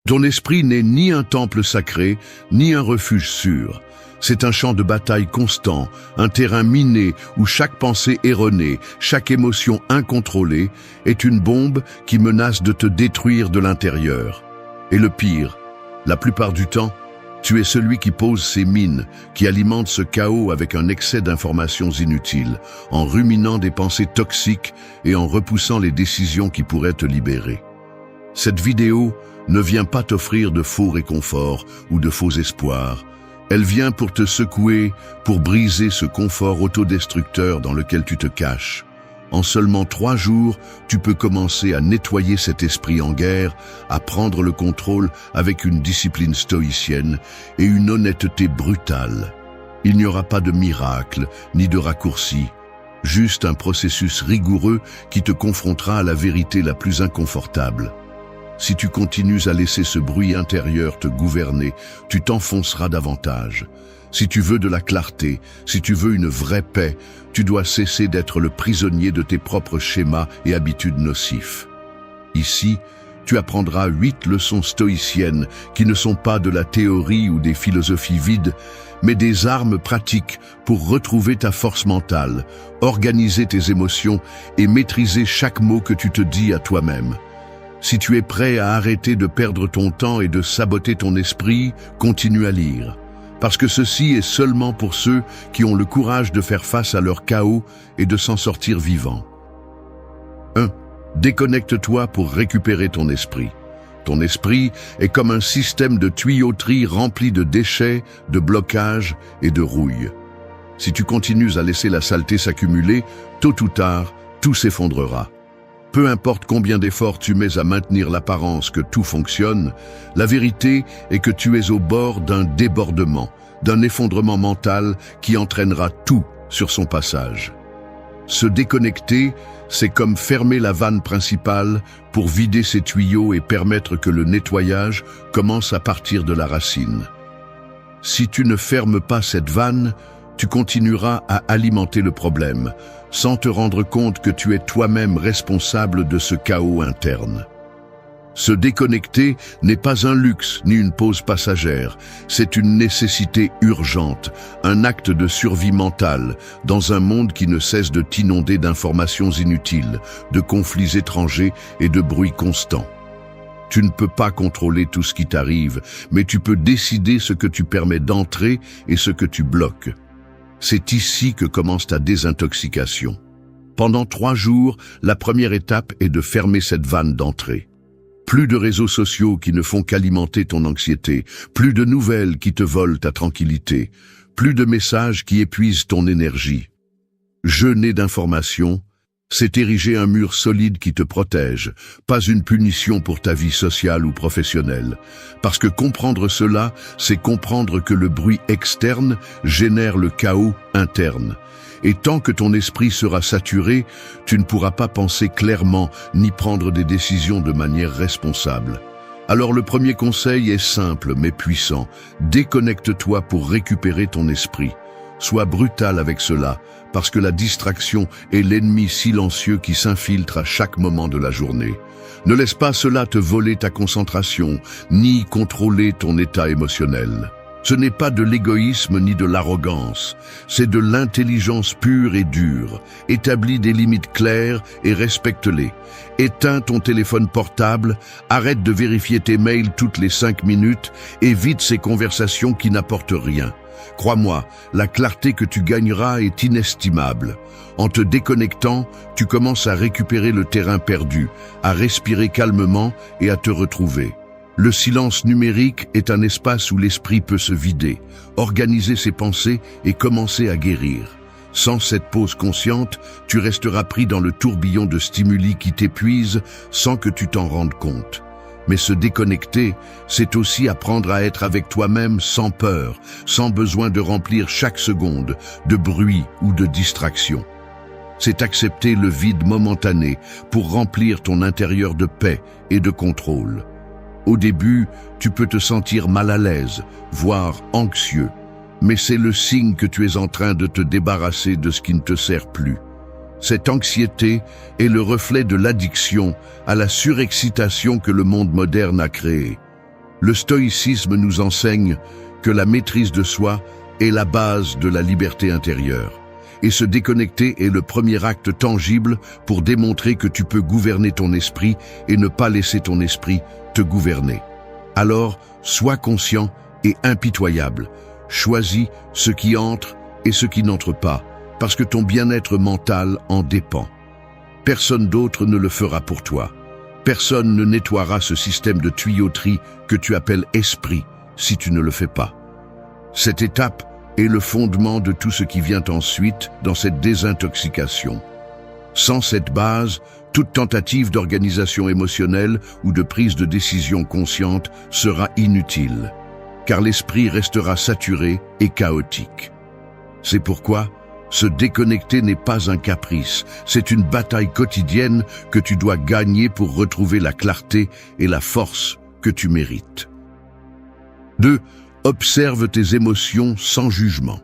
Ton esprit n'est ni un temple sacré, ni un refuge sûr. C'est un champ de bataille constant, un terrain miné où chaque pensée erronée, chaque émotion incontrôlée est une bombe qui menace de te détruire de l'intérieur. Et le pire, la plupart du temps, tu es celui qui pose ces mines, qui alimente ce chaos avec un excès d'informations inutiles, en ruminant des pensées toxiques et en repoussant les décisions qui pourraient te libérer. Cette vidéo ne vient pas t'offrir de faux réconforts ou de faux espoirs. Elle vient pour te secouer, pour briser ce confort autodestructeur dans lequel tu te caches. En seulement 3 jours, tu peux commencer à nettoyer cet esprit en guerre, à prendre le contrôle avec une discipline stoïcienne et une honnêteté brutale. Il n'y aura pas de miracle, ni de raccourci, juste un processus rigoureux qui te confrontera à la vérité la plus inconfortable. Si tu continues à laisser ce bruit intérieur te gouverner, tu t'enfonceras davantage. Si tu veux de la clarté, si tu veux une vraie paix, tu dois cesser d'être le prisonnier de tes propres schémas et habitudes nocifs. Ici, tu apprendras 8 leçons stoïciennes qui ne sont pas de la théorie ou des philosophies vides, mais des armes pratiques pour retrouver ta force mentale, organiser tes émotions et maîtriser chaque mot que tu te dis à toi-même. Si tu es prêt à arrêter de perdre ton temps et de saboter ton esprit, continue à lire. Parce que ceci est seulement pour ceux qui ont le courage de faire face à leur chaos et de s'en sortir vivant. 1. Déconnecte-toi pour récupérer ton esprit. Ton esprit est comme un système de tuyauterie rempli de déchets, de blocages et de rouille. Si tu continues à laisser la saleté s'accumuler, tôt ou tard, tout s'effondrera. Peu importe combien d'efforts tu mets à maintenir l'apparence que tout fonctionne, la vérité est que tu es au bord d'un débordement, d'un effondrement mental qui entraînera tout sur son passage. Se déconnecter, c'est comme fermer la vanne principale pour vider ses tuyaux et permettre que le nettoyage commence à partir de la racine. Si tu ne fermes pas cette vanne, tu continueras à alimenter le problème, sans te rendre compte que tu es toi-même responsable de ce chaos interne. Se déconnecter n'est pas un luxe ni une pause passagère, c'est une nécessité urgente, un acte de survie mentale, dans un monde qui ne cesse de t'inonder d'informations inutiles, de conflits étrangers et de bruits constants. Tu ne peux pas contrôler tout ce qui t'arrive, mais tu peux décider ce que tu permets d'entrer et ce que tu bloques. C'est ici que commence ta désintoxication. Pendant 3 jours, la première étape est de fermer cette vanne d'entrée. Plus de réseaux sociaux qui ne font qu'alimenter ton anxiété, plus de nouvelles qui te volent ta tranquillité, plus de messages qui épuisent ton énergie. Jeûner d'informations, c'est ériger un mur solide qui te protège, pas une punition pour ta vie sociale ou professionnelle. Parce que comprendre cela, c'est comprendre que le bruit externe génère le chaos interne. Et tant que ton esprit sera saturé, tu ne pourras pas penser clairement ni prendre des décisions de manière responsable. Alors le premier conseil est simple mais puissant. Déconnecte-toi pour récupérer ton esprit. Sois brutal avec cela, parce que la distraction est l'ennemi silencieux qui s'infiltre à chaque moment de la journée. Ne laisse pas cela te voler ta concentration, ni contrôler ton état émotionnel. Ce n'est pas de l'égoïsme ni de l'arrogance, c'est de l'intelligence pure et dure. Établis des limites claires et respecte-les. Éteins ton téléphone portable, arrête de vérifier tes mails toutes les 5 minutes, évite ces conversations qui n'apportent rien. Crois-moi, la clarté que tu gagneras est inestimable. En te déconnectant, tu commences à récupérer le terrain perdu, à respirer calmement et à te retrouver. Le silence numérique est un espace où l'esprit peut se vider, organiser ses pensées et commencer à guérir. Sans cette pause consciente, tu resteras pris dans le tourbillon de stimuli qui t'épuisent sans que tu t'en rendes compte. Mais se déconnecter, c'est aussi apprendre à être avec toi-même sans peur, sans besoin de remplir chaque seconde de bruit ou de distraction. C'est accepter le vide momentané pour remplir ton intérieur de paix et de contrôle. Au début, tu peux te sentir mal à l'aise, voire anxieux, mais c'est le signe que tu es en train de te débarrasser de ce qui ne te sert plus. Cette anxiété est le reflet de l'addiction à la surexcitation que le monde moderne a créée. Le stoïcisme nous enseigne que la maîtrise de soi est la base de la liberté intérieure. Et se déconnecter est le premier acte tangible pour démontrer que tu peux gouverner ton esprit et ne pas laisser ton esprit te gouverner. Alors, sois conscient et impitoyable. Choisis ce qui entre et ce qui n'entre pas, parce que ton bien-être mental en dépend. Personne d'autre ne le fera pour toi. Personne ne nettoiera ce système de tuyauterie que tu appelles esprit si tu ne le fais pas. Cette étape est le fondement de tout ce qui vient ensuite dans cette désintoxication. Sans cette base, toute tentative d'organisation émotionnelle ou de prise de décision consciente sera inutile, car l'esprit restera saturé et chaotique. C'est pourquoi se déconnecter n'est pas un caprice, c'est une bataille quotidienne que tu dois gagner pour retrouver la clarté et la force que tu mérites. 2. Observe tes émotions sans jugement.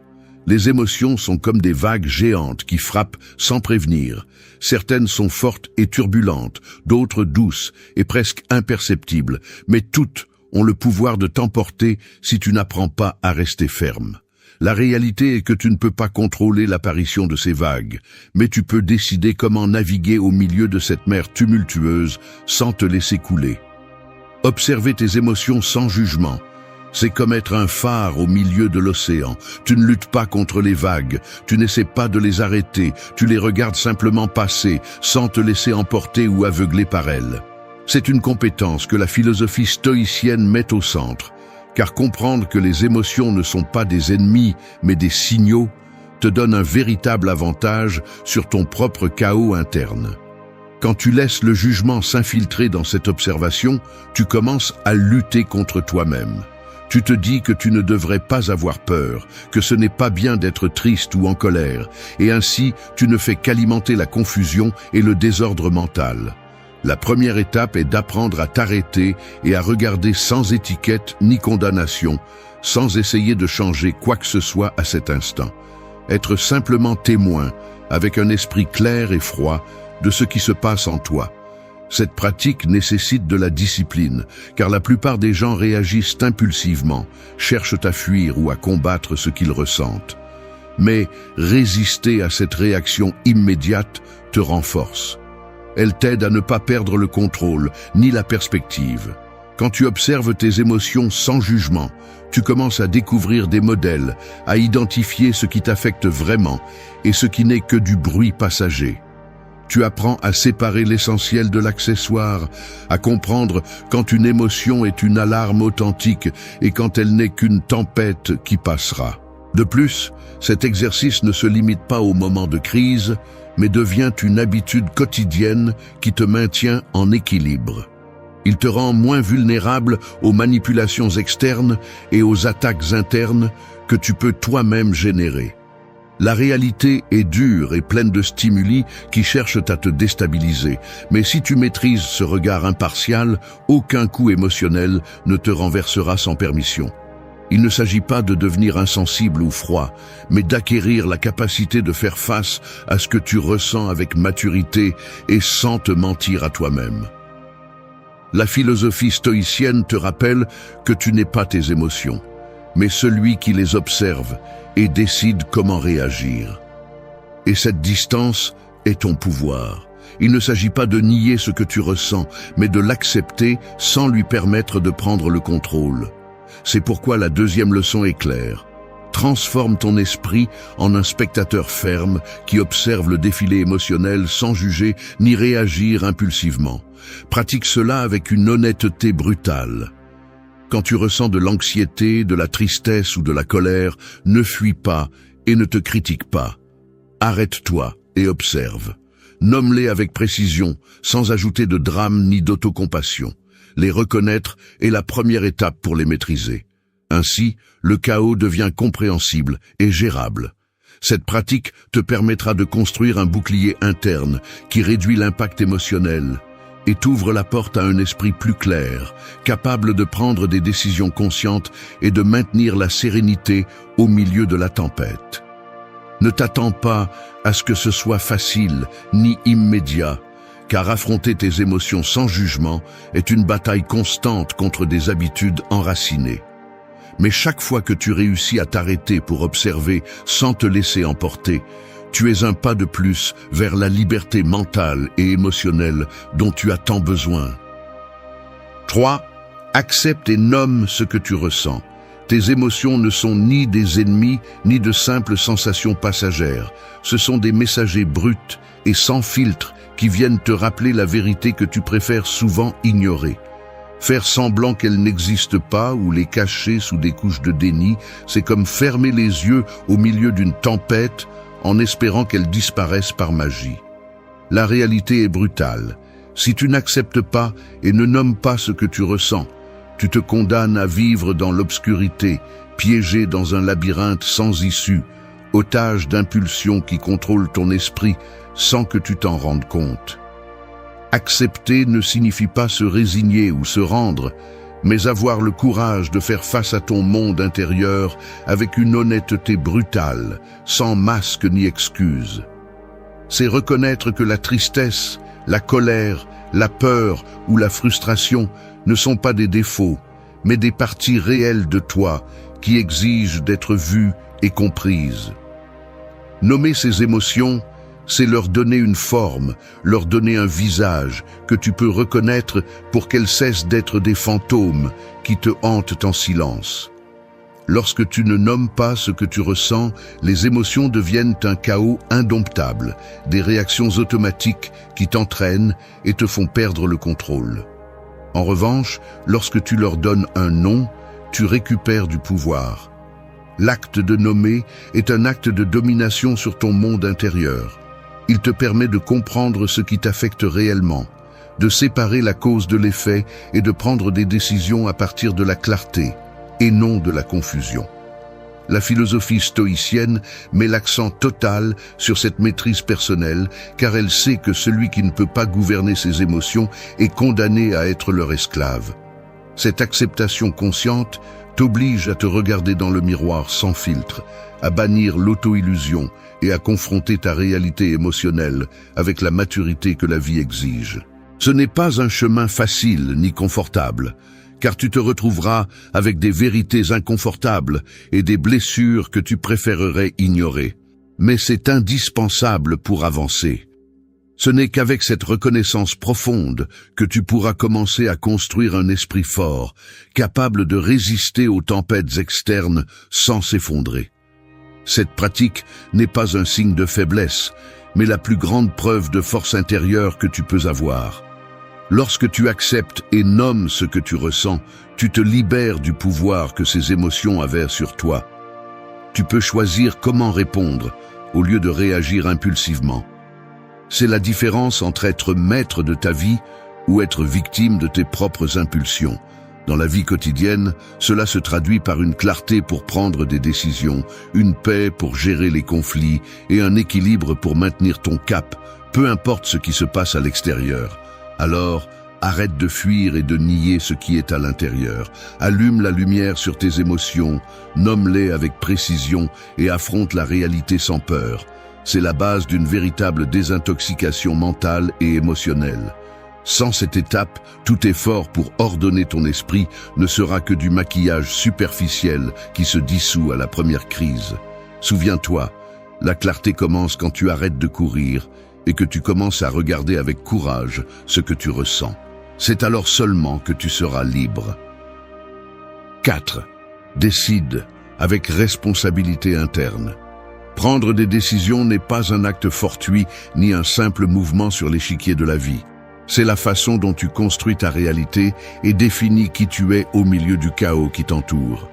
Les émotions sont comme des vagues géantes qui frappent sans prévenir. Certaines sont fortes et turbulentes, d'autres douces et presque imperceptibles, mais toutes ont le pouvoir de t'emporter si tu n'apprends pas à rester ferme. La réalité est que tu ne peux pas contrôler l'apparition de ces vagues, mais tu peux décider comment naviguer au milieu de cette mer tumultueuse sans te laisser couler. Observer tes émotions sans jugement, c'est comme être un phare au milieu de l'océan. Tu ne luttes pas contre les vagues, tu n'essaies pas de les arrêter, tu les regardes simplement passer, sans te laisser emporter ou aveugler par elles. C'est une compétence que la philosophie stoïcienne met au centre, car comprendre que les émotions ne sont pas des ennemis, mais des signaux, te donne un véritable avantage sur ton propre chaos interne. Quand tu laisses le jugement s'infiltrer dans cette observation, tu commences à lutter contre toi-même. Tu te dis que tu ne devrais pas avoir peur, que ce n'est pas bien d'être triste ou en colère, et ainsi tu ne fais qu'alimenter la confusion et le désordre mental. La première étape est d'apprendre à t'arrêter et à regarder sans étiquette ni condamnation, sans essayer de changer quoi que ce soit à cet instant. Être simplement témoin, avec un esprit clair et froid, de ce qui se passe en toi. Cette pratique nécessite de la discipline, car la plupart des gens réagissent impulsivement, cherchent à fuir ou à combattre ce qu'ils ressentent. Mais résister à cette réaction immédiate te renforce. Elle t'aide à ne pas perdre le contrôle, ni la perspective. Quand tu observes tes émotions sans jugement, tu commences à découvrir des modèles, à identifier ce qui t'affecte vraiment et ce qui n'est que du bruit passager. Tu apprends à séparer l'essentiel de l'accessoire, à comprendre quand une émotion est une alarme authentique et quand elle n'est qu'une tempête qui passera. De plus, cet exercice ne se limite pas aux moments de crise, mais devient une habitude quotidienne qui te maintient en équilibre. Il te rend moins vulnérable aux manipulations externes et aux attaques internes que tu peux toi-même générer. La réalité est dure et pleine de stimuli qui cherchent à te déstabiliser, mais si tu maîtrises ce regard impartial, aucun coup émotionnel ne te renversera sans permission. Il ne s'agit pas de devenir insensible ou froid, mais d'acquérir la capacité de faire face à ce que tu ressens avec maturité et sans te mentir à toi-même. La philosophie stoïcienne te rappelle que tu n'es pas tes émotions, mais celui qui les observe et décide comment réagir. Et cette distance est ton pouvoir. Il ne s'agit pas de nier ce que tu ressens, mais de l'accepter sans lui permettre de prendre le contrôle. C'est pourquoi la deuxième leçon est claire. Transforme ton esprit en un spectateur ferme qui observe le défilé émotionnel sans juger ni réagir impulsivement. Pratique cela avec une honnêteté brutale. Quand tu ressens de l'anxiété, de la tristesse ou de la colère, ne fuis pas et ne te critique pas. Arrête-toi et observe. Nomme-les avec précision, sans ajouter de drame ni d'autocompassion. Les reconnaître est la première étape pour les maîtriser. Ainsi, le chaos devient compréhensible et gérable. Cette pratique te permettra de construire un bouclier interne qui réduit l'impact émotionnel et t'ouvre la porte à un esprit plus clair, capable de prendre des décisions conscientes et de maintenir la sérénité au milieu de la tempête. Ne t'attends pas à ce que ce soit facile ni immédiat, car affronter tes émotions sans jugement est une bataille constante contre des habitudes enracinées. Mais chaque fois que tu réussis à t'arrêter pour observer sans te laisser emporter, tu es un pas de plus vers la liberté mentale et émotionnelle dont tu as tant besoin. 3. Accepte et nomme ce que tu ressens. Tes émotions ne sont ni des ennemis, ni de simples sensations passagères. Ce sont des messagers bruts et sans filtre qui viennent te rappeler la vérité que tu préfères souvent ignorer. Faire semblant qu'elles n'existent pas ou les cacher sous des couches de déni, c'est comme fermer les yeux au milieu d'une tempête en espérant qu'elles disparaissent par magie. La réalité est brutale. Si tu n'acceptes pas et ne nommes pas ce que tu ressens, tu te condamnes à vivre dans l'obscurité, piégé dans un labyrinthe sans issue, otage d'impulsions qui contrôlent ton esprit sans que tu t'en rendes compte. Accepter ne signifie pas se résigner ou se rendre, mais avoir le courage de faire face à ton monde intérieur avec une honnêteté brutale, sans masque ni excuse. C'est reconnaître que la tristesse, la colère, la peur ou la frustration ne sont pas des défauts, mais des parties réelles de toi qui exigent d'être vues et comprises. Nommer ces émotions, c'est leur donner une forme, leur donner un visage que tu peux reconnaître pour qu'elles cessent d'être des fantômes qui te hantent en silence. Lorsque tu ne nommes pas ce que tu ressens, les émotions deviennent un chaos indomptable, des réactions automatiques qui t'entraînent et te font perdre le contrôle. En revanche, lorsque tu leur donnes un nom, tu récupères du pouvoir. L'acte de nommer est un acte de domination sur ton monde intérieur. Il te permet de comprendre ce qui t'affecte réellement, de séparer la cause de l'effet et de prendre des décisions à partir de la clarté et non de la confusion. La philosophie stoïcienne met l'accent total sur cette maîtrise personnelle car elle sait que celui qui ne peut pas gouverner ses émotions est condamné à être leur esclave. Cette acceptation consciente t'oblige à te regarder dans le miroir sans filtre, à bannir l'auto-illusion et à confronter ta réalité émotionnelle avec la maturité que la vie exige. Ce n'est pas un chemin facile ni confortable, car tu te retrouveras avec des vérités inconfortables et des blessures que tu préférerais ignorer. Mais c'est indispensable pour avancer. Ce n'est qu'avec cette reconnaissance profonde que tu pourras commencer à construire un esprit fort, capable de résister aux tempêtes externes sans s'effondrer. Cette pratique n'est pas un signe de faiblesse, mais la plus grande preuve de force intérieure que tu peux avoir. Lorsque tu acceptes et nommes ce que tu ressens, tu te libères du pouvoir que ces émotions avaient sur toi. Tu peux choisir comment répondre, au lieu de réagir impulsivement. C'est la différence entre être maître de ta vie ou être victime de tes propres impulsions. Dans la vie quotidienne, cela se traduit par une clarté pour prendre des décisions, une paix pour gérer les conflits et un équilibre pour maintenir ton cap, peu importe ce qui se passe à l'extérieur. Alors, arrête de fuir et de nier ce qui est à l'intérieur. Allume la lumière sur tes émotions, nomme-les avec précision et affronte la réalité sans peur. C'est la base d'une véritable désintoxication mentale et émotionnelle. Sans cette étape, tout effort pour ordonner ton esprit ne sera que du maquillage superficiel qui se dissout à la première crise. Souviens-toi, la clarté commence quand tu arrêtes de courir et que tu commences à regarder avec courage ce que tu ressens. C'est alors seulement que tu seras libre. 4. Décide avec responsabilité interne. Prendre des décisions n'est pas un acte fortuit ni un simple mouvement sur l'échiquier de la vie. C'est la façon dont tu construis ta réalité et définis qui tu es au milieu du chaos qui t'entoure.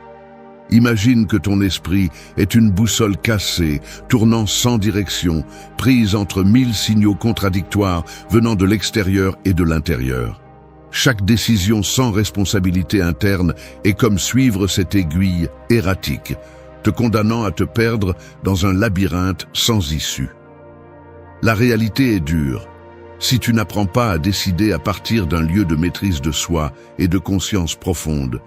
Imagine que ton esprit est une boussole cassée, tournant sans direction, prise entre 1000 signaux contradictoires venant de l'extérieur et de l'intérieur. Chaque décision sans responsabilité interne est comme suivre cette aiguille erratique, te condamnant à te perdre dans un labyrinthe sans issue. La réalité est dure. Si tu n'apprends pas à décider à partir d'un lieu de maîtrise de soi et de conscience profonde,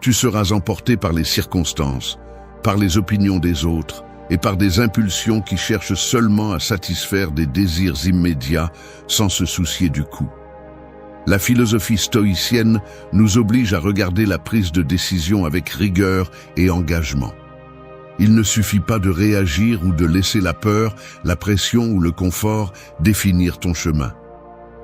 tu seras emporté par les circonstances, par les opinions des autres et par des impulsions qui cherchent seulement à satisfaire des désirs immédiats sans se soucier du coût. La philosophie stoïcienne nous oblige à regarder la prise de décision avec rigueur et engagement. Il ne suffit pas de réagir ou de laisser la peur, la pression ou le confort définir ton chemin.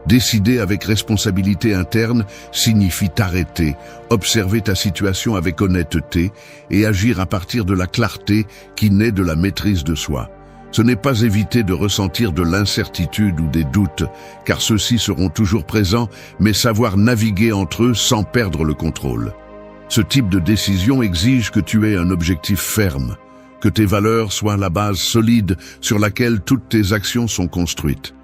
Décider avec responsabilité interne signifie t'arrêter, observer ta situation avec honnêteté et agir à partir de la clarté qui naît de la maîtrise de soi. Ce n'est pas éviter de ressentir de l'incertitude ou des doutes, car ceux-ci seront toujours présents, mais savoir naviguer entre eux sans perdre le contrôle. Ce type de décision exige que tu aies un objectif ferme, que tes valeurs soient la base solide sur laquelle toutes tes actions sont construites.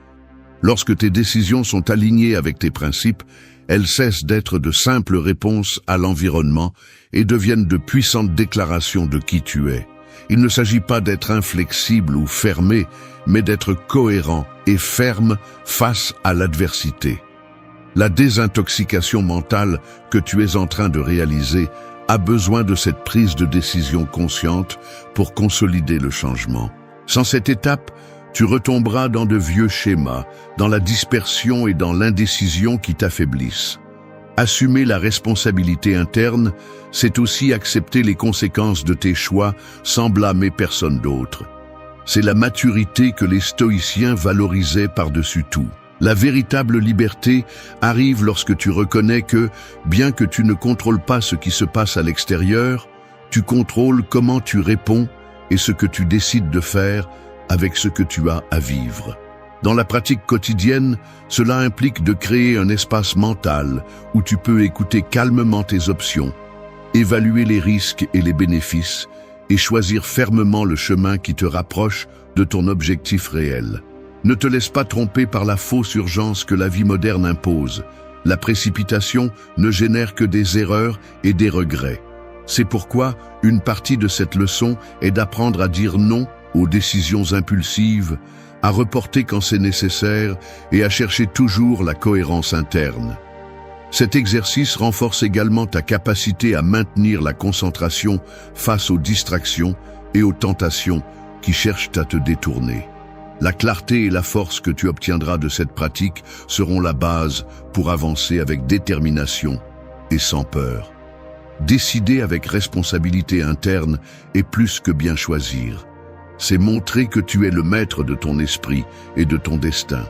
Lorsque tes décisions sont alignées avec tes principes, elles cessent d'être de simples réponses à l'environnement et deviennent de puissantes déclarations de qui tu es. Il ne s'agit pas d'être inflexible ou fermé, mais d'être cohérent et ferme face à l'adversité. La désintoxication mentale que tu es en train de réaliser a besoin de cette prise de décision consciente pour consolider le changement. Sans cette étape, tu retomberas dans de vieux schémas, dans la dispersion et dans l'indécision qui t'affaiblissent. Assumer la responsabilité interne, c'est aussi accepter les conséquences de tes choix sans blâmer personne d'autre. C'est la maturité que les stoïciens valorisaient par-dessus tout. La véritable liberté arrive lorsque tu reconnais que, bien que tu ne contrôles pas ce qui se passe à l'extérieur, tu contrôles comment tu réponds et ce que tu décides de faire avec ce que tu as à vivre. Dans la pratique quotidienne, cela implique de créer un espace mental où tu peux écouter calmement tes options, évaluer les risques et les bénéfices et choisir fermement le chemin qui te rapproche de ton objectif réel. Ne te laisse pas tromper par la fausse urgence que la vie moderne impose. La précipitation ne génère que des erreurs et des regrets. C'est pourquoi une partie de cette leçon est d'apprendre à dire non aux décisions impulsives, à reporter quand c'est nécessaire et à chercher toujours la cohérence interne. Cet exercice renforce également ta capacité à maintenir la concentration face aux distractions et aux tentations qui cherchent à te détourner. La clarté et la force que tu obtiendras de cette pratique seront la base pour avancer avec détermination et sans peur. Décider avec responsabilité interne est plus que bien choisir. C'est montrer que tu es le maître de ton esprit et de ton destin.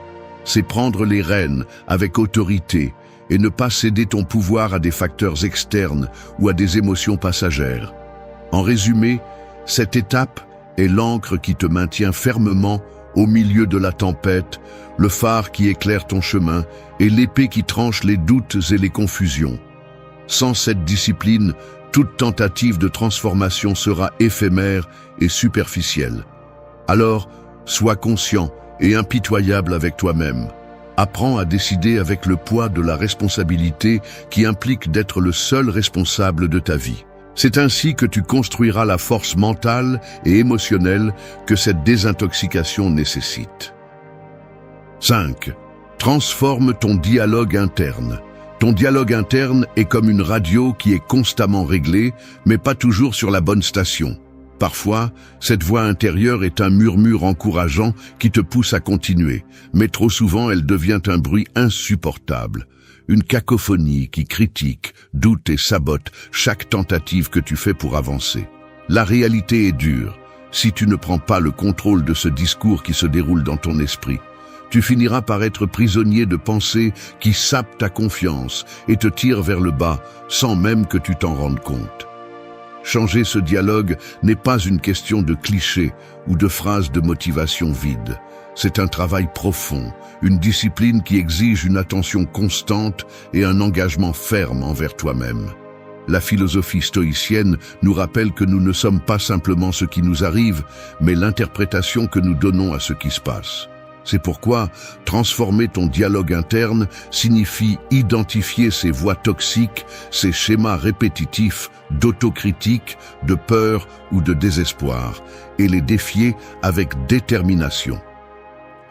C'est prendre les rênes avec autorité et ne pas céder ton pouvoir à des facteurs externes ou à des émotions passagères. En résumé, cette étape est l'encre qui te maintient fermement au milieu de la tempête, le phare qui éclaire ton chemin et l'épée qui tranche les doutes et les confusions. Sans cette discipline, toute tentative de transformation sera éphémère et superficielle. Alors, sois conscient et impitoyable avec toi-même. Apprends à décider avec le poids de la responsabilité qui implique d'être le seul responsable de ta vie. C'est ainsi que tu construiras la force mentale et émotionnelle que cette désintoxication nécessite. 5. Transforme ton dialogue interne. Ton dialogue interne est comme une radio qui est constamment réglée, mais pas toujours sur la bonne station. Parfois, cette voix intérieure est un murmure encourageant qui te pousse à continuer, mais trop souvent elle devient un bruit insupportable. Une cacophonie qui critique, doute et sabote chaque tentative que tu fais pour avancer. La réalité est dure. Si tu ne prends pas le contrôle de ce discours qui se déroule dans ton esprit, tu finiras par être prisonnier de pensées qui sapent ta confiance et te tirent vers le bas sans même que tu t'en rendes compte. Changer ce dialogue n'est pas une question de clichés ou de phrases de motivation vides. C'est un travail profond, une discipline qui exige une attention constante et un engagement ferme envers toi-même. La philosophie stoïcienne nous rappelle que nous ne sommes pas simplement ce qui nous arrive, mais l'interprétation que nous donnons à ce qui se passe. C'est pourquoi transformer ton dialogue interne signifie identifier ces voix toxiques, ces schémas répétitifs d'autocritique, de peur ou de désespoir, et les défier avec détermination.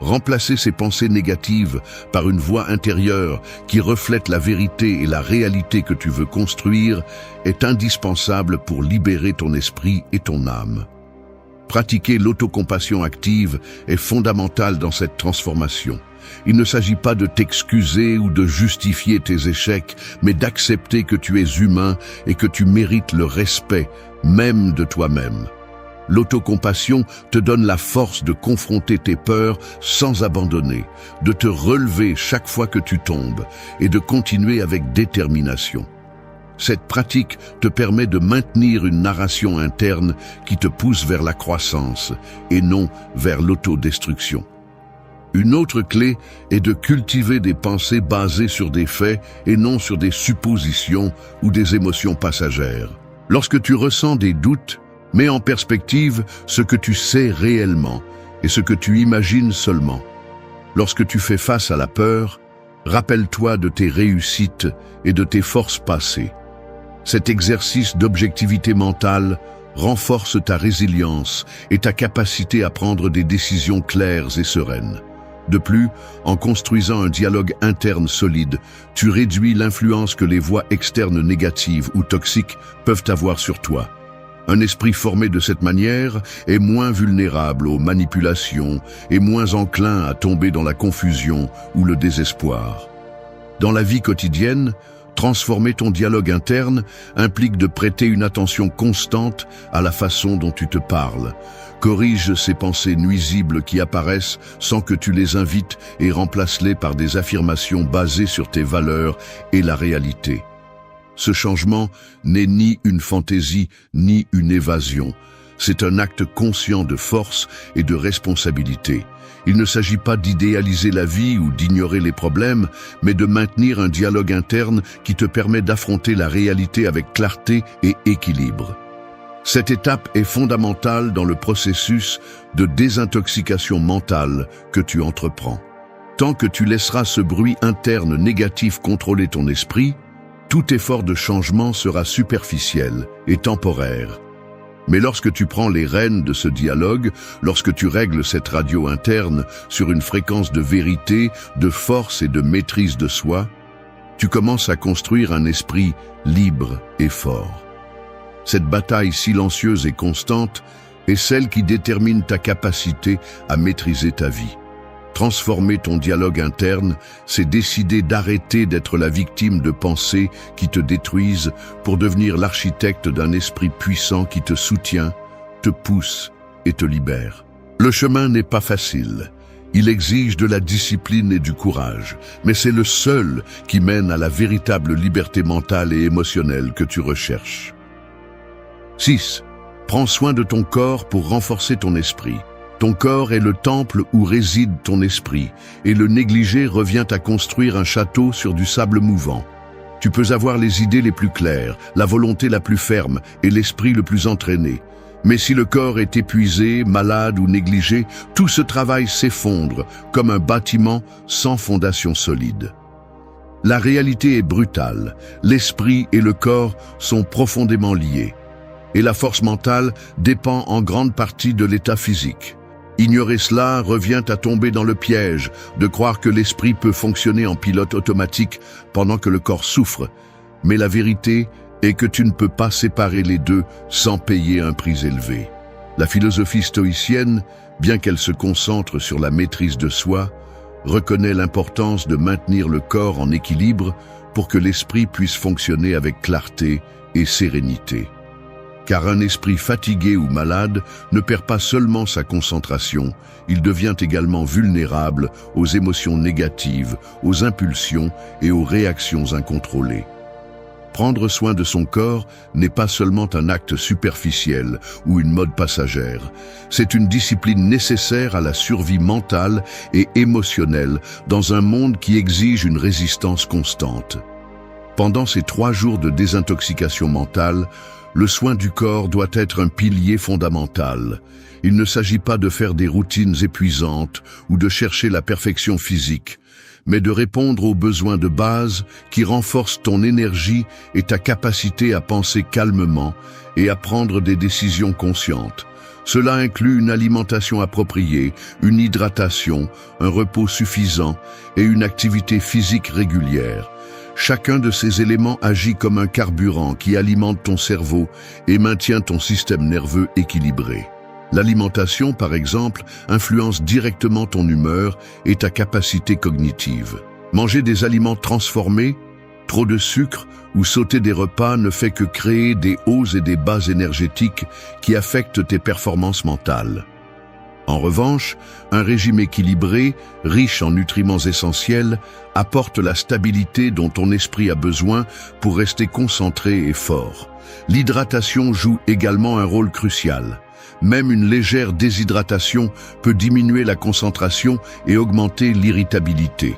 Remplacer ces pensées négatives par une voix intérieure qui reflète la vérité et la réalité que tu veux construire est indispensable pour libérer ton esprit et ton âme. Pratiquer l'autocompassion active est fondamental dans cette transformation. Il ne s'agit pas de t'excuser ou de justifier tes échecs, mais d'accepter que tu es humain et que tu mérites le respect, même de toi-même. L'autocompassion te donne la force de confronter tes peurs sans abandonner, de te relever chaque fois que tu tombes et de continuer avec détermination. Cette pratique te permet de maintenir une narration interne qui te pousse vers la croissance et non vers l'autodestruction. Une autre clé est de cultiver des pensées basées sur des faits et non sur des suppositions ou des émotions passagères. Lorsque tu ressens des doutes, mets en perspective ce que tu sais réellement et ce que tu imagines seulement. Lorsque tu fais face à la peur, rappelle-toi de tes réussites et de tes forces passées. Cet exercice d'objectivité mentale renforce ta résilience et ta capacité à prendre des décisions claires et sereines. De plus, en construisant un dialogue interne solide, tu réduis l'influence que les voix externes négatives ou toxiques peuvent avoir sur toi. Un esprit formé de cette manière est moins vulnérable aux manipulations et moins enclin à tomber dans la confusion ou le désespoir. Dans la vie quotidienne, transformer ton dialogue interne implique de prêter une attention constante à la façon dont tu te parles. Corrige ces pensées nuisibles qui apparaissent sans que tu les invites et remplace-les par des affirmations basées sur tes valeurs et la réalité. Ce changement n'est ni une fantaisie ni une évasion. C'est un acte conscient de force et de responsabilité. Il ne s'agit pas d'idéaliser la vie ou d'ignorer les problèmes, mais de maintenir un dialogue interne qui te permet d'affronter la réalité avec clarté et équilibre. Cette étape est fondamentale dans le processus de désintoxication mentale que tu entreprends. Tant que tu laisseras ce bruit interne négatif contrôler ton esprit, tout effort de changement sera superficiel et temporaire. Mais lorsque tu prends les rênes de ce dialogue, lorsque tu règles cette radio interne sur une fréquence de vérité, de force et de maîtrise de soi, tu commences à construire un esprit libre et fort. Cette bataille silencieuse et constante est celle qui détermine ta capacité à maîtriser ta vie. Transformer ton dialogue interne, c'est décider d'arrêter d'être la victime de pensées qui te détruisent pour devenir l'architecte d'un esprit puissant qui te soutient, te pousse et te libère. Le chemin n'est pas facile. Il exige de la discipline et du courage, mais c'est le seul qui mène à la véritable liberté mentale et émotionnelle que tu recherches. 6. Prends soin de ton corps pour renforcer ton esprit. Ton corps est le temple où réside ton esprit, et le négliger revient à construire un château sur du sable mouvant. Tu peux avoir les idées les plus claires, la volonté la plus ferme et l'esprit le plus entraîné. Mais si le corps est épuisé, malade ou négligé, tout ce travail s'effondre comme un bâtiment sans fondation solide. La réalité est brutale. L'esprit et le corps sont profondément liés. Et la force mentale dépend en grande partie de l'état physique. Ignorer cela revient à tomber dans le piège de croire que l'esprit peut fonctionner en pilote automatique pendant que le corps souffre. Mais la vérité est que tu ne peux pas séparer les deux sans payer un prix élevé. La philosophie stoïcienne, bien qu'elle se concentre sur la maîtrise de soi, reconnaît l'importance de maintenir le corps en équilibre pour que l'esprit puisse fonctionner avec clarté et sérénité. Car un esprit fatigué ou malade ne perd pas seulement sa concentration, il devient également vulnérable aux émotions négatives, aux impulsions et aux réactions incontrôlées. Prendre soin de son corps n'est pas seulement un acte superficiel ou une mode passagère, c'est une discipline nécessaire à la survie mentale et émotionnelle dans un monde qui exige une résistance constante. Pendant ces 3 jours de désintoxication mentale, le soin du corps doit être un pilier fondamental. Il ne s'agit pas de faire des routines épuisantes ou de chercher la perfection physique, mais de répondre aux besoins de base qui renforcent ton énergie et ta capacité à penser calmement et à prendre des décisions conscientes. Cela inclut une alimentation appropriée, une hydratation, un repos suffisant et une activité physique régulière. Chacun de ces éléments agit comme un carburant qui alimente ton cerveau et maintient ton système nerveux équilibré. L'alimentation, par exemple, influence directement ton humeur et ta capacité cognitive. Manger des aliments transformés, trop de sucre ou sauter des repas ne fait que créer des hauts et des bas énergétiques qui affectent tes performances mentales. En revanche, un régime équilibré, riche en nutriments essentiels, apporte la stabilité dont ton esprit a besoin pour rester concentré et fort. L'hydratation joue également un rôle crucial. Même une légère déshydratation peut diminuer la concentration et augmenter l'irritabilité.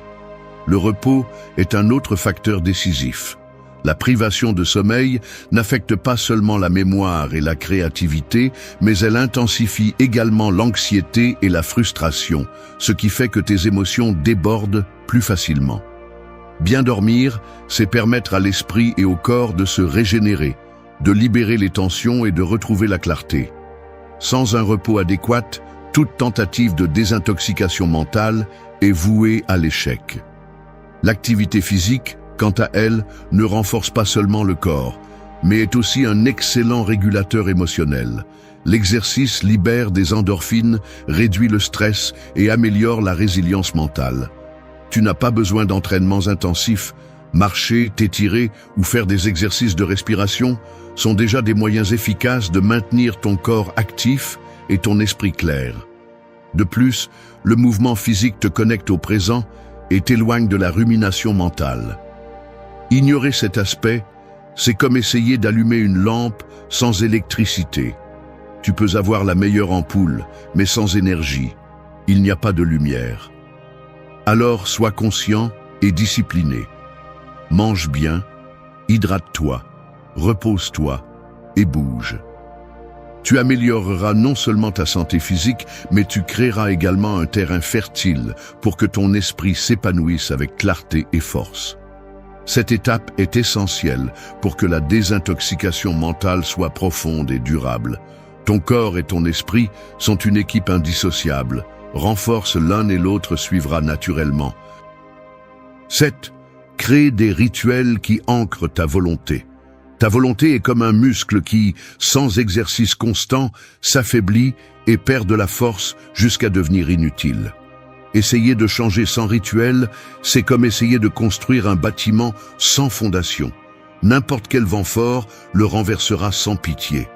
Le repos est un autre facteur décisif. La privation de sommeil n'affecte pas seulement la mémoire et la créativité, mais elle intensifie également l'anxiété et la frustration, ce qui fait que tes émotions débordent plus facilement. Bien dormir, c'est permettre à l'esprit et au corps de se régénérer, de libérer les tensions et de retrouver la clarté. Sans un repos adéquat, toute tentative de désintoxication mentale est vouée à l'échec. L'activité physique, quant à elle, ne renforce pas seulement le corps, mais est aussi un excellent régulateur émotionnel. L'exercice libère des endorphines, réduit le stress et améliore la résilience mentale. Tu n'as pas besoin d'entraînements intensifs. Marcher, t'étirer ou faire des exercices de respiration sont déjà des moyens efficaces de maintenir ton corps actif et ton esprit clair. De plus, le mouvement physique te connecte au présent et t'éloigne de la rumination mentale. Ignorer cet aspect, c'est comme essayer d'allumer une lampe sans électricité. Tu peux avoir la meilleure ampoule, mais sans énergie, il n'y a pas de lumière. Alors sois conscient et discipliné. Mange bien, hydrate-toi, repose-toi et bouge. Tu amélioreras non seulement ta santé physique, mais tu créeras également un terrain fertile pour que ton esprit s'épanouisse avec clarté et force. Cette étape est essentielle pour que la désintoxication mentale soit profonde et durable. Ton corps et ton esprit sont une équipe indissociable. Renforce l'un et l'autre suivra naturellement. 7. Crée des rituels qui ancrent ta volonté. Ta volonté est comme un muscle qui, sans exercice constant, s'affaiblit et perd de la force jusqu'à devenir inutile. Essayer de changer sans rituel, c'est comme essayer de construire un bâtiment sans fondation. N'importe quel vent fort le renversera sans pitié.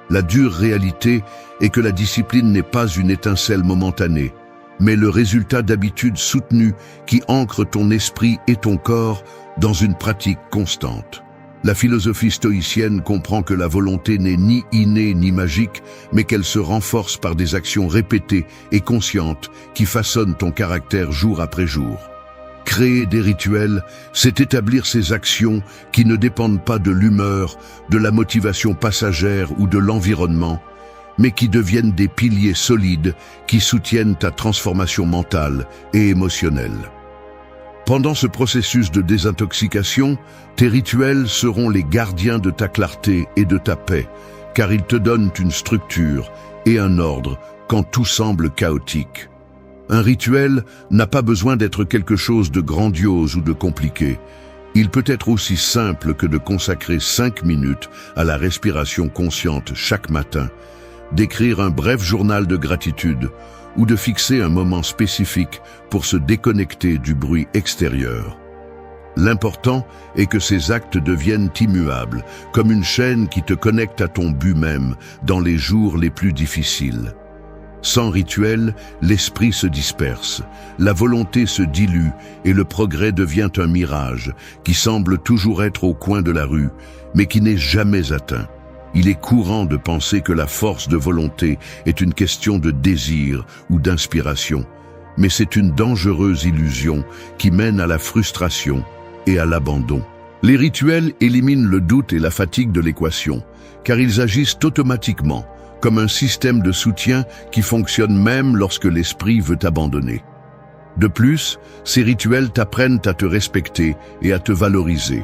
La dure réalité est que la discipline n'est pas une étincelle momentanée, mais le résultat d'habitudes soutenues qui ancrent ton esprit et ton corps dans une pratique constante. La philosophie stoïcienne comprend que la volonté n'est ni innée ni magique, mais qu'elle se renforce par des actions répétées et conscientes qui façonnent ton caractère jour après jour. Créer des rituels, c'est établir ces actions qui ne dépendent pas de l'humeur, de la motivation passagère ou de l'environnement, mais qui deviennent des piliers solides qui soutiennent ta transformation mentale et émotionnelle. Pendant ce processus de désintoxication, tes rituels seront les gardiens de ta clarté et de ta paix, car ils te donnent une structure et un ordre quand tout semble chaotique. Un rituel n'a pas besoin d'être quelque chose de grandiose ou de compliqué. Il peut être aussi simple que de consacrer 5 minutes à la respiration consciente chaque matin, d'écrire un bref journal de gratitude ou de fixer un moment spécifique pour se déconnecter du bruit extérieur. L'important est que ces actes deviennent immuables, comme une chaîne qui te connecte à ton but même dans les jours les plus difficiles. Sans rituel, l'esprit se disperse, la volonté se dilue et le progrès devient un mirage qui semble toujours être au coin de la rue, mais qui n'est jamais atteint. Il est courant de penser que la force de volonté est une question de désir ou d'inspiration, mais c'est une dangereuse illusion qui mène à la frustration et à l'abandon. Les rituels éliminent le doute et la fatigue de l'équation, car ils agissent automatiquement, comme un système de soutien qui fonctionne même lorsque l'esprit veut abandonner. De plus, ces rituels t'apprennent à te respecter et à te valoriser,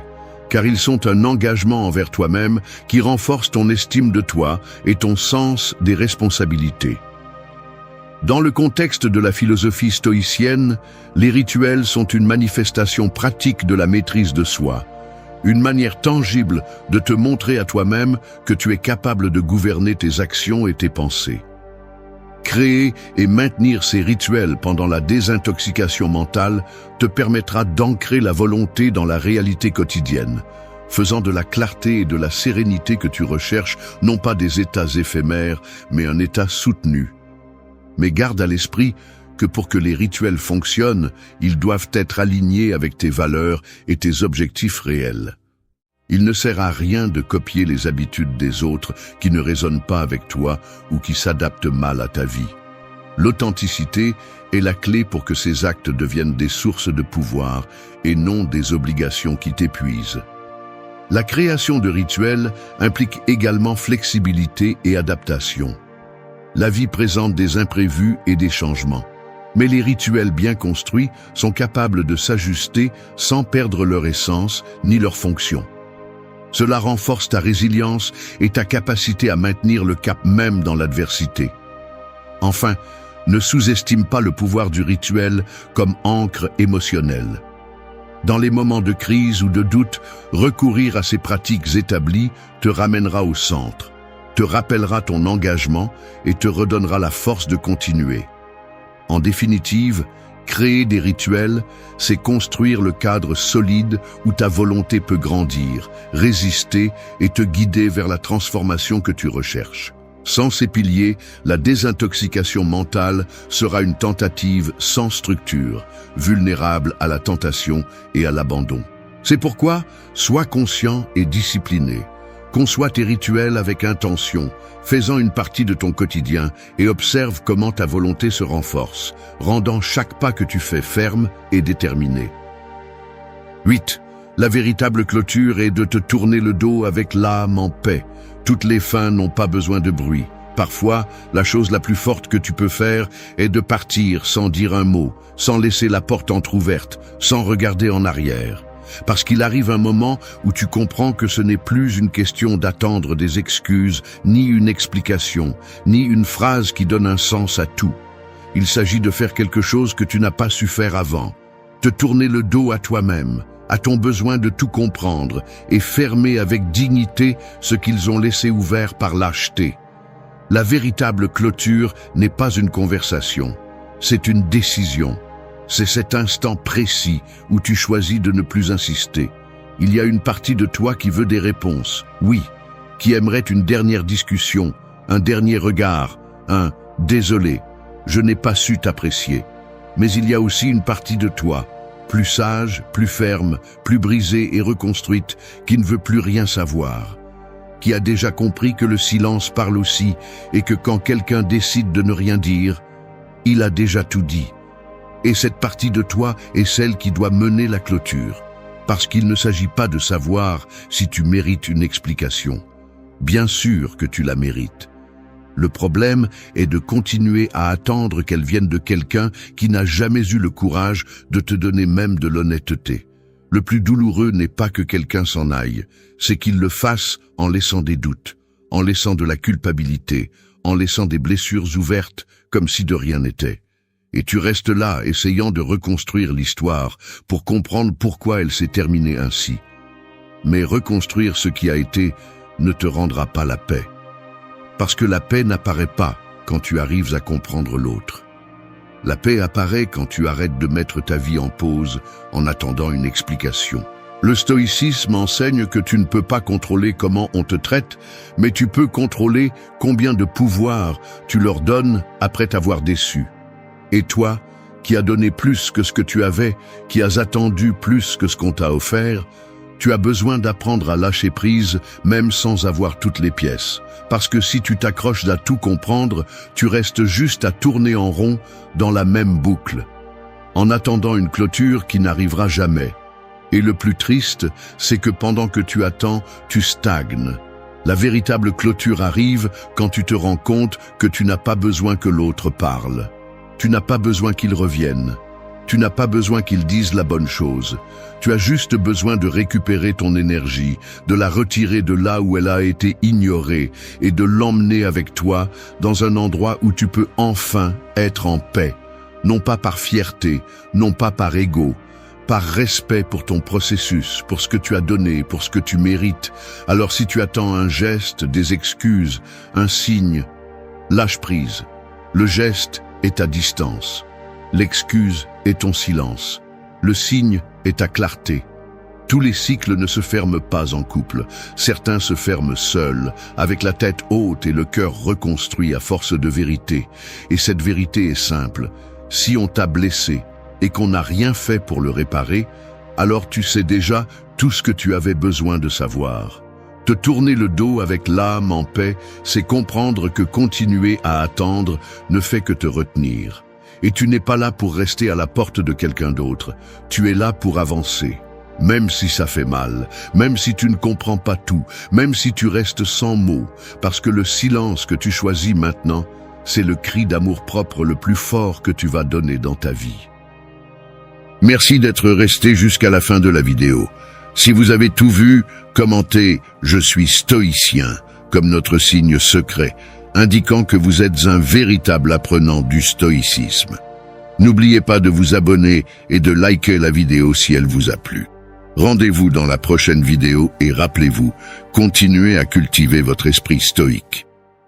car ils sont un engagement envers toi-même qui renforce ton estime de toi et ton sens des responsabilités. Dans le contexte de la philosophie stoïcienne, les rituels sont une manifestation pratique de la maîtrise de soi, une manière tangible de te montrer à toi-même que tu es capable de gouverner tes actions et tes pensées. Créer et maintenir ces rituels pendant la désintoxication mentale te permettra d'ancrer la volonté dans la réalité quotidienne, faisant de la clarté et de la sérénité que tu recherches non pas des états éphémères, mais un état soutenu. Mais garde à l'esprit que pour que les rituels fonctionnent, ils doivent être alignés avec tes valeurs et tes objectifs réels. Il ne sert à rien de copier les habitudes des autres qui ne résonnent pas avec toi ou qui s'adaptent mal à ta vie. L'authenticité est la clé pour que ces actes deviennent des sources de pouvoir et non des obligations qui t'épuisent. La création de rituels implique également flexibilité et adaptation. La vie présente des imprévus et des changements. Mais les rituels bien construits sont capables de s'ajuster sans perdre leur essence ni leur fonction. Cela renforce ta résilience et ta capacité à maintenir le cap même dans l'adversité. Enfin, ne sous-estime pas le pouvoir du rituel comme ancre émotionnelle. Dans les moments de crise ou de doute, recourir à ces pratiques établies te ramènera au centre, te rappellera ton engagement et te redonnera la force de continuer. En définitive, créer des rituels, c'est construire le cadre solide où ta volonté peut grandir, résister et te guider vers la transformation que tu recherches. Sans ces piliers, la désintoxication mentale sera une tentative sans structure, vulnérable à la tentation et à l'abandon. C'est pourquoi, sois conscient et discipliné. Conçois tes rituels avec intention, fais-en une partie de ton quotidien et observe comment ta volonté se renforce, rendant chaque pas que tu fais ferme et déterminé. 8. La véritable clôture est de te tourner le dos avec l'âme en paix. Toutes les fins n'ont pas besoin de bruit. Parfois, la chose la plus forte que tu peux faire est de partir sans dire un mot, sans laisser la porte entr'ouverte, sans regarder en arrière. Parce qu'il arrive un moment où tu comprends que ce n'est plus une question d'attendre des excuses, ni une explication, ni une phrase qui donne un sens à tout. Il s'agit de faire quelque chose que tu n'as pas su faire avant. Te tourner le dos à toi-même, à ton besoin de tout comprendre et fermer avec dignité ce qu'ils ont laissé ouvert par lâcheté. La véritable clôture n'est pas une conversation, c'est une décision. C'est cet instant précis où tu choisis de ne plus insister. Il y a une partie de toi qui veut des réponses, oui, qui aimerait une dernière discussion, un dernier regard, un « désolé, je n'ai pas su t'apprécier ». Mais il y a aussi une partie de toi, plus sage, plus ferme, plus brisée et reconstruite, qui ne veut plus rien savoir, qui a déjà compris que le silence parle aussi et que quand quelqu'un décide de ne rien dire, il a déjà tout dit. Et cette partie de toi est celle qui doit mener la clôture, parce qu'il ne s'agit pas de savoir si tu mérites une explication. Bien sûr que tu la mérites. Le problème est de continuer à attendre qu'elle vienne de quelqu'un qui n'a jamais eu le courage de te donner même de l'honnêteté. Le plus douloureux n'est pas que quelqu'un s'en aille, c'est qu'il le fasse en laissant des doutes, en laissant de la culpabilité, en laissant des blessures ouvertes comme si de rien n'était. Et tu restes là, essayant de reconstruire l'histoire pour comprendre pourquoi elle s'est terminée ainsi. Mais reconstruire ce qui a été ne te rendra pas la paix. Parce que la paix n'apparaît pas quand tu arrives à comprendre l'autre. La paix apparaît quand tu arrêtes de mettre ta vie en pause en attendant une explication. Le stoïcisme enseigne que tu ne peux pas contrôler comment on te traite, mais tu peux contrôler combien de pouvoir tu leur donnes après t'avoir déçu. Et toi, qui as donné plus que ce que tu avais, qui as attendu plus que ce qu'on t'a offert, tu as besoin d'apprendre à lâcher prise, même sans avoir toutes les pièces. Parce que si tu t'accroches à tout comprendre, tu restes juste à tourner en rond dans la même boucle, en attendant une clôture qui n'arrivera jamais. Et le plus triste, c'est que pendant que tu attends, tu stagnes. La véritable clôture arrive quand tu te rends compte que tu n'as pas besoin que l'autre parle. Tu n'as pas besoin qu'il revienne. Tu n'as pas besoin qu'il dise la bonne chose. Tu as juste besoin de récupérer ton énergie, de la retirer de là où elle a été ignorée et de l'emmener avec toi dans un endroit où tu peux enfin être en paix. Non pas par fierté, non pas par ego, par respect pour ton processus, pour ce que tu as donné, pour ce que tu mérites. Alors si tu attends un geste, des excuses, un signe, lâche prise. Le geste est ta distance. L'excuse est ton silence. Le signe est ta clarté. Tous les cycles ne se ferment pas en couple. Certains se ferment seuls, avec la tête haute et le cœur reconstruit à force de vérité. Et cette vérité est simple. Si on t'a blessé et qu'on n'a rien fait pour le réparer, alors tu sais déjà tout ce que tu avais besoin de savoir. Te tourner le dos avec l'âme en paix, c'est comprendre que continuer à attendre ne fait que te retenir. Et tu n'es pas là pour rester à la porte de quelqu'un d'autre. Tu es là pour avancer. Même si ça fait mal, même si tu ne comprends pas tout, même si tu restes sans mots, parce que le silence que tu choisis maintenant, c'est le cri d'amour-propre le plus fort que tu vas donner dans ta vie. Merci d'être resté jusqu'à la fin de la vidéo. Si vous avez tout vu, commentez « Je suis stoïcien » comme notre signe secret, indiquant que vous êtes un véritable apprenant du stoïcisme. N'oubliez pas de vous abonner et de liker la vidéo si elle vous a plu. Rendez-vous dans la prochaine vidéo et rappelez-vous, continuez à cultiver votre esprit stoïque.